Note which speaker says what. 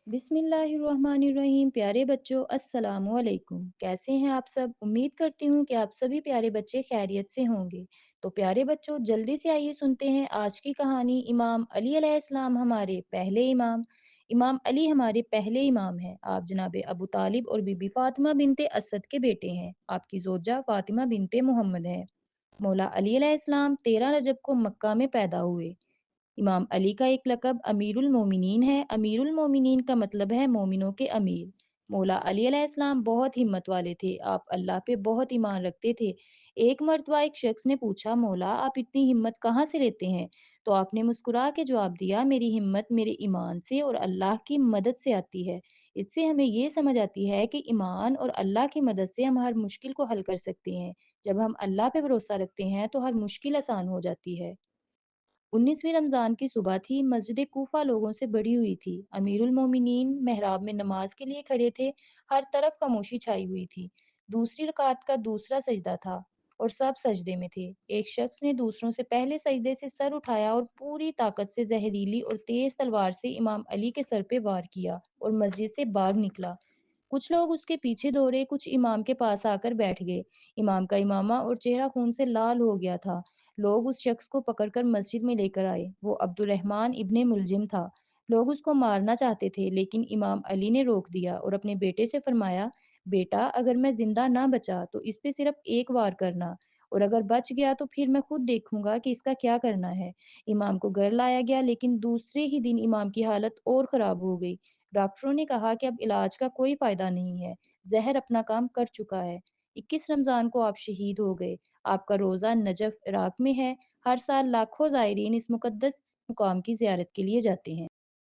Speaker 1: बिस्मिल्लाहिर्रहमानिर्रहीम। प्यारे बच्चों, अस्सलामु अलैकुम। कैसे हैं आप सब? उम्मीद करती हूँ कि आप सभी प्यारे बच्चे खैरियत से होंगे। तो प्यारे बच्चों, जल्दी से आइए सुनते हैं आज की कहानी। इमाम अली अलैहिस्सलाम हमारे पहले इमाम। इमाम अली हमारे पहले इमाम हैं। आप जनाबे अबू तालिब और बीबी फातिमा बिनते असद के बेटे हैं। आपकी जोजा फातिमा बिनते मोहम्मद हैं। मौला अली अलैहिस्सलाम 13 रजब को मक्का में पैदा हुए। इमाम अली का एक लक़ब अमीरुल मोमिनीन है। अमीरुल मोमिनीन का मतलब है मोमिनों के अमीर। मौला अली अलैहिस्सलाम बहुत हिम्मत वाले थे। आप अल्लाह पे बहुत ईमान रखते थे। एक मर्तबा एक शख्स ने पूछा, मौला आप इतनी हिम्मत कहाँ से लेते हैं? तो आपने मुस्कुरा के जवाब दिया, मेरी हिम्मत मेरे ईमान से और अल्लाह की मदद से आती है। इससे हमें ये समझ आती है कि ईमान और अल्लाह की मदद से हम हर मुश्किल को हल कर सकते हैं। जब हम अल्लाह पे भरोसा रखते हैं तो हर मुश्किल आसान हो जाती है। 19वीं रमज़ान की सुबह थी। मस्जिद कूफा लोगों से भरी हुई थी। अमीरुल मोमिनीन मेहराब में नमाज के लिए खड़े थे। हर तरफ खामोशी छाई हुई थी। दूसरी रकात का दूसरा सजदा था और सब सजदे में थे। एक शख्स ने दूसरों से पहले सजदे से सर उठाया और पूरी ताकत से जहरीली और तेज तलवार से इमाम अली के सर पे वार किया और मस्जिद से भाग निकला। कुछ लोग उसके पीछे दौड़े, कुछ इमाम के पास आकर बैठ गए। इमाम का इमामा और चेहरा खून से लाल हो गया था। लोग उस शख्स को पकड़कर मस्जिद में लेकर आए। वो अब्दुर्रहमान इब्ने मुलजिम था। लोग उसको मारना चाहते थे, लेकिन इमाम अली ने रोक दिया और अपने बेटे से फरमाया, बेटा अगर मैं जिंदा ना बचा तो इस पे सिर्फ एक वार करना, और अगर बच गया तो फिर मैं खुद देखूंगा कि इसका क्या करना है। इमाम को घर लाया गया, लेकिन दूसरे ही दिन इमाम की हालत और खराब हो गई। डॉक्टरों ने कहा कि अब इलाज का कोई फायदा नहीं है, जहर अपना काम कर चुका है। 21 रमजान को आप शहीद हो गए। आपका रोजा नजफ इराक में है। हर साल लाखों जायरीन इस मुकद्दस मुकाम की जियारत के लिए जाते हैं।